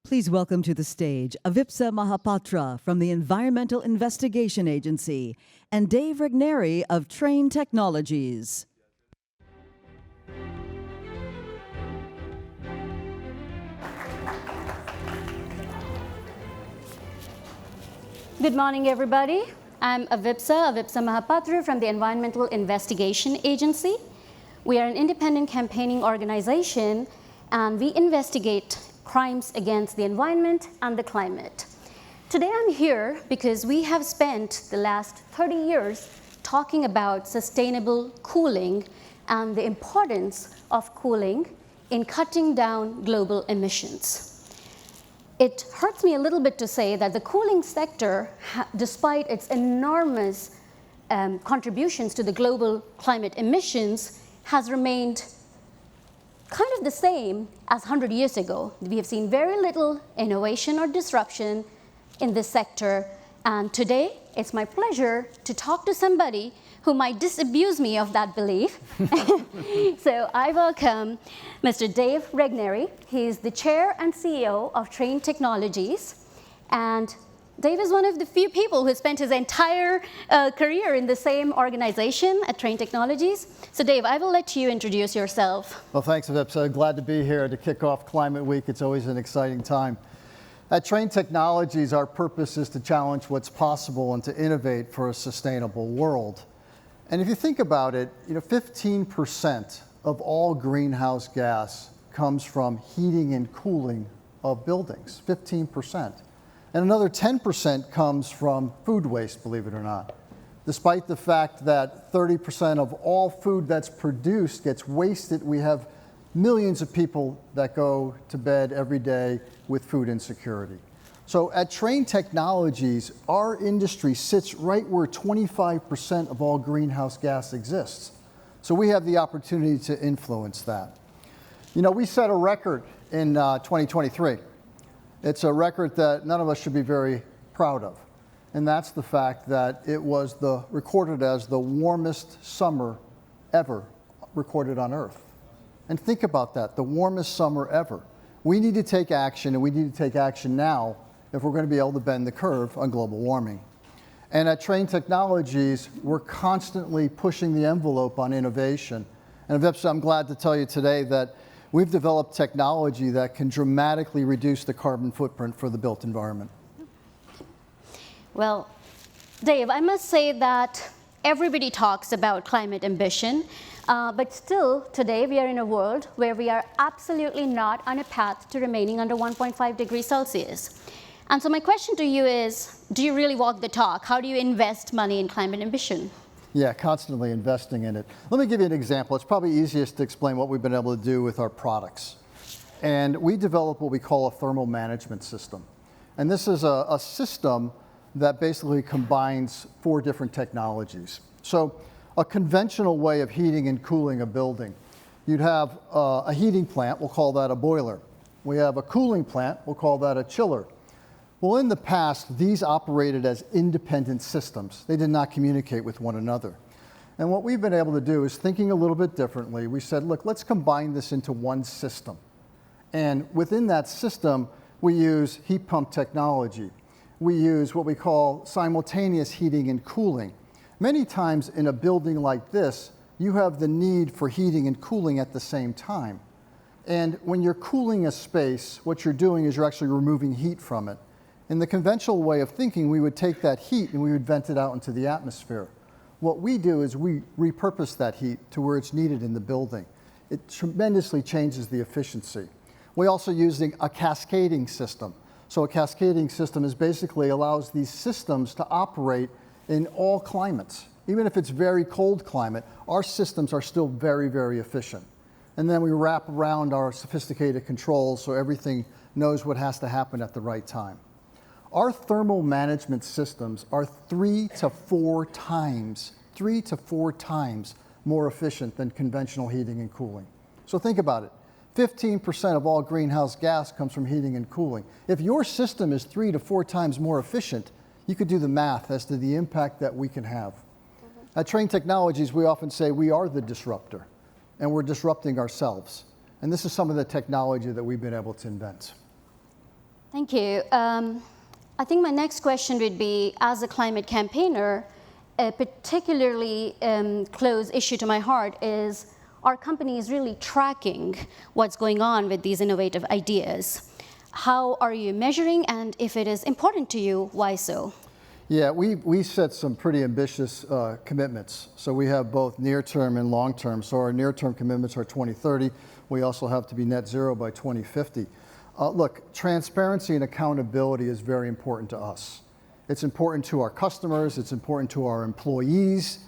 Please welcome to the stage Avipsa Mahapatra from the Environmental Investigation Agency and Dave Regnery of Trane Technologies. Good morning, everybody. I'm Avipsa Mahapatra from the Environmental Investigation Agency. We are an independent campaigning organization, and we investigate crimes against the environment and the climate. Today I'm here because we have spent the last 30 years talking about sustainable cooling and the importance of cooling in cutting down global emissions. It hurts me a little bit to say that the cooling sector, despite its enormous contributions to the global climate emissions, has remained kind of the same as 100 years ago. We have seen very little innovation or disruption in this sector, and today it's my pleasure to talk to somebody who might disabuse me of that belief. So I welcome Mr. Dave Regnery. He's the chair and CEO of Trane Technologies, and Dave is one of the few people who spent his entire career in the same organization at Trane Technologies. So Dave, I will let you introduce yourself. Well, thanks, Avipsa. Glad to be here to kick off Climate Week. It's always an exciting time. At Trane Technologies, our purpose is to challenge what's possible and to innovate for a sustainable world. And if you think about it, 15% of all greenhouse gas comes from heating and cooling of buildings, 15%. And another 10% comes from food waste, believe it or not. Despite the fact that 30% of all food that's produced gets wasted, we have millions of people that go to bed every day with food insecurity. So at Trane Technologies, our industry sits right where 25% of all greenhouse gas exists. So we have the opportunity to influence that. We set a record in 2023. It's a record that none of us should be very proud of. And that's the fact that it was recorded as the warmest summer ever recorded on Earth. And think about that, the warmest summer ever. We need to take action, and we need to take action now if we're going to be able to bend the curve on global warming. And at Trane Technologies, we're constantly pushing the envelope on innovation. And Avipsa, I'm glad to tell you today that we've developed technology that can dramatically reduce the carbon footprint for the built environment. Well, Dave, I must say that everybody talks about climate ambition, but still today we are in a world where we are absolutely not on a path to remaining under 1.5 degrees Celsius. And so my question to you is, do you really walk the talk? How do you invest money in climate ambition? Yeah, constantly investing in it. Let me give you an example. It's probably easiest to explain what we've been able to do with our products. And we developed what we call a thermal management system. And this is a system that basically combines 4 different technologies. So a conventional way of heating and cooling a building, you'd have a heating plant, we'll call that a boiler. We have a cooling plant, we'll call that a chiller. Well, in the past, these operated as independent systems. They did not communicate with one another. And what we've been able to do is, thinking a little bit differently, we said, look, let's combine this into one system. And within that system, we use heat pump technology. We use what we call simultaneous heating and cooling. Many times in a building like this, you have the need for heating and cooling at the same time. And when you're cooling a space, what you're doing is you're actually removing heat from it. In the conventional way of thinking, we would take that heat and we would vent it out into the atmosphere. What we do is we repurpose that heat to where it's needed in the building. It tremendously changes the efficiency. We also use a cascading system. So a cascading system is basically allows these systems to operate in all climates. Even if it's very cold climate, our systems are still very, very efficient. And then we wrap around our sophisticated controls so everything knows what has to happen at the right time. Our thermal management systems are 3 to 4 times more efficient than conventional heating and cooling. So think about it. 15% of all greenhouse gas comes from heating and cooling. If your system is 3 to 4 times more efficient, you could do the math as to the impact that we can have. At Trane Technologies, we often say we are the disruptor, and we're disrupting ourselves. And this is some of the technology that we've been able to invent. Thank you. I think my next question would be, as a climate campaigner, a particularly close issue to my heart is, are companies really tracking what's going on with these innovative ideas? How are you measuring, and if it is important to you, why so? Yeah, we set some pretty ambitious commitments. So we have both near-term and long-term. So our near-term commitments are 2030. We also have to be net zero by 2050. Look, transparency and accountability is very important to us. It's important to our customers, it's important to our employees,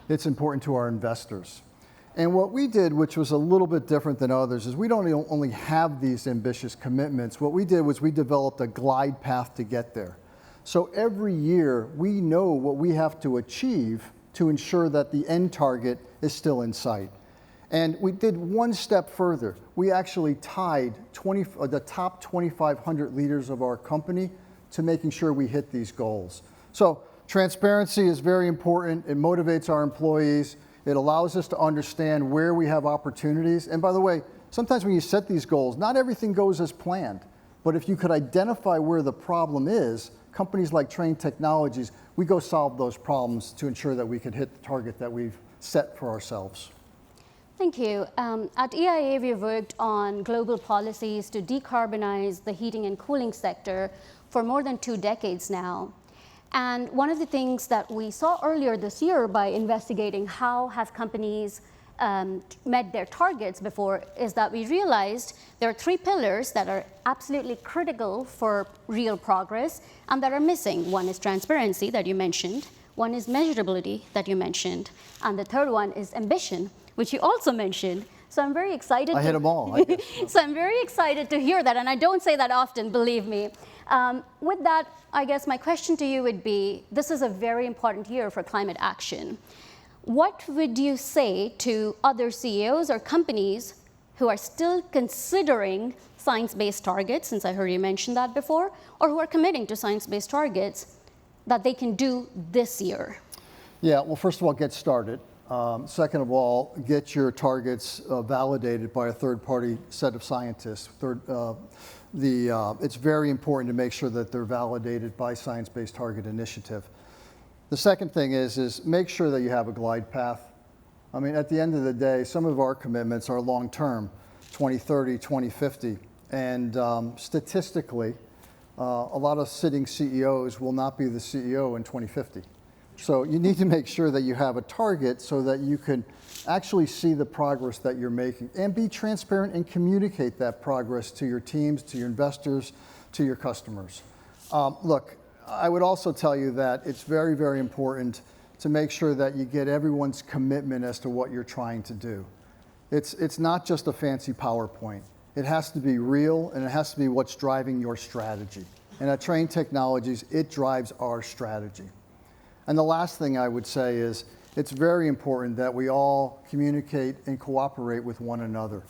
it's important to our investors. And what we did, which was a little bit different than others, is we don't only have these ambitious commitments. What we did was we developed a glide path to get there. So every year, we know what we have to achieve to ensure that the end target is still in sight. And we did one step further. We actually tied the top 2,500 leaders of our company to making sure we hit these goals. So transparency is very important. It motivates our employees. It allows us to understand where we have opportunities. And by the way, sometimes when you set these goals, not everything goes as planned. But if you could identify where the problem is, companies like Trane Technologies, we go solve those problems to ensure that we can hit the target that we've set for ourselves. Thank you. At EIA, we've worked on global policies to decarbonize the heating and cooling sector for more than 2 decades now. And one of the things that we saw earlier this year by investigating how have companies met their targets before is that we realized there are 3 pillars that are absolutely critical for real progress and that are missing. One is transparency that you mentioned, one is measurability that you mentioned, and the third one is ambition, which you also mentioned. So I'm very excited. I hit them all, I guess. So I'm very excited to hear that, and I don't say that often, believe me. With that, I guess my question to you would be, this is a very important year for climate action. What would you say to other CEOs or companies who are still considering science-based targets, since I heard you mention that before, or who are committing to science-based targets that they can do this year? Yeah, well, first of all, get started. Second of all, get your targets validated by a third-party set of scientists. It's very important to make sure that they're validated by Science Based Target Initiative. The second thing is make sure that you have a glide path. I mean, at the end of the day, some of our commitments are long-term, 2030, 2050. And statistically, a lot of sitting CEOs will not be the CEO in 2050. So you need to make sure that you have a target so that you can actually see the progress that you're making and be transparent and communicate that progress to your teams, to your investors, to your customers. Look, I would also tell you that it's very, very important to make sure that you get everyone's commitment as to what you're trying to do. It's not just a fancy PowerPoint. It has to be real, and it has to be what's driving your strategy. And at Trane Technologies, it drives our strategy. And the last thing I would say is it's very important that we all communicate and cooperate with one another.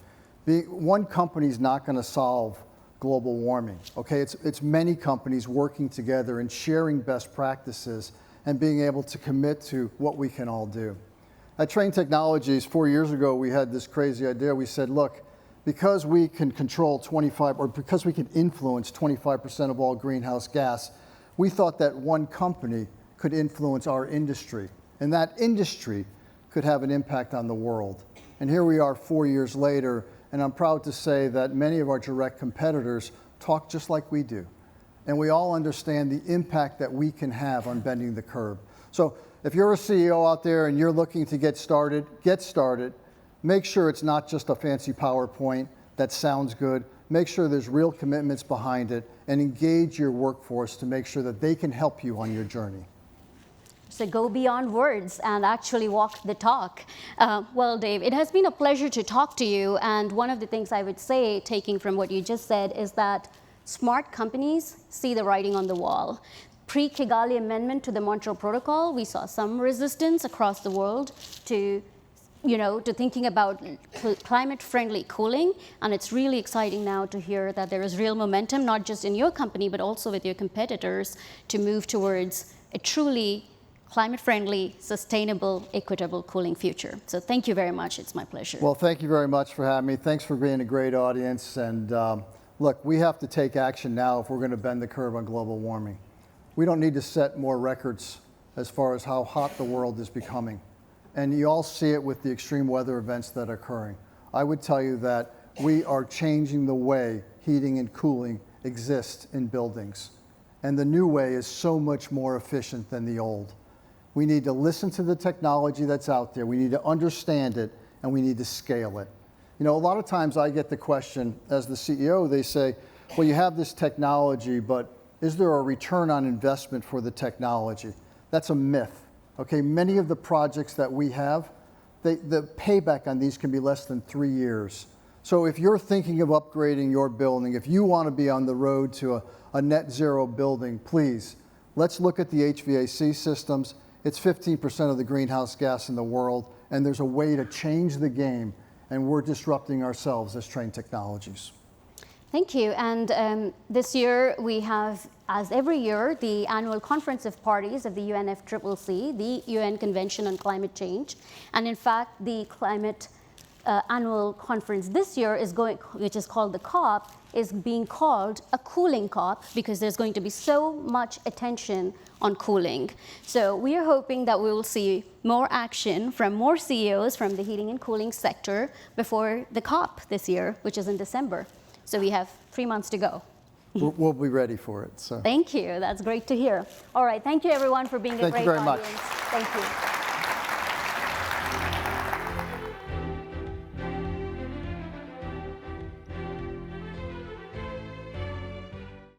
One company's not going to solve global warming, okay? It's many companies working together and sharing best practices and being able to commit to what we can all do. At Trane Technologies, 4 years ago, we had this crazy idea. We said, look, because we can control because we can influence 25% of all greenhouse gas, we thought that one company could influence our industry, and that industry could have an impact on the world. And here we are 4 years later, and I'm proud to say that many of our direct competitors talk just like we do. And we all understand the impact that we can have on bending the curve. So if you're a CEO out there and you're looking to get started, make sure it's not just a fancy PowerPoint that sounds good. Make sure there's real commitments behind it, and engage your workforce to make sure that they can help you on your journey. So go beyond words and actually walk the talk. Well, Dave, it has been a pleasure to talk to you. And one of the things I would say, taking from what you just said, is that smart companies see the writing on the wall. Pre-Kigali Amendment to the Montreal Protocol, we saw some resistance across the world to thinking about climate-friendly cooling. And it's really exciting now to hear that there is real momentum, not just in your company, but also with your competitors, to move towards a truly climate-friendly, sustainable, equitable cooling future. So thank you very much. It's my pleasure. Well, thank you very much for having me. Thanks for being a great audience. And look, we have to take action now if we're going to bend the curve on global warming. We don't need to set more records as far as how hot the world is becoming. And you all see it with the extreme weather events that are occurring. I would tell you that we are changing the way heating and cooling exist in buildings. And the new way is so much more efficient than the old. We need to listen to the technology that's out there. We need to understand it, and we need to scale it. You know, a lot of times I get the question, as the CEO, they say, well, you have this technology, but is there a return on investment for the technology? That's a myth, okay? Many of the projects that we have, the payback on these can be less than 3 years. So if you're thinking of upgrading your building, if you want to be on the road to a net zero building, please, let's look at the HVAC systems. It's 15% of the greenhouse gas in the world, and there's a way to change the game, and we're disrupting ourselves as Trane Technologies. Thank you. And this year we have, as every year, the annual conference of parties of the UNFCCC, the UN Convention on Climate Change. And in fact, the climate annual conference this year is going, which is called the COP, is being called a cooling COP because there's going to be so much attention on cooling. So we are hoping that we will see more action from more CEOs from the heating and cooling sector before the COP this year, which is in December. So we have 3 months to go. We'll be ready for it. So. Thank you. That's great to hear. All right. Thank you, everyone, for being a great audience. Thank you very much. Thank you.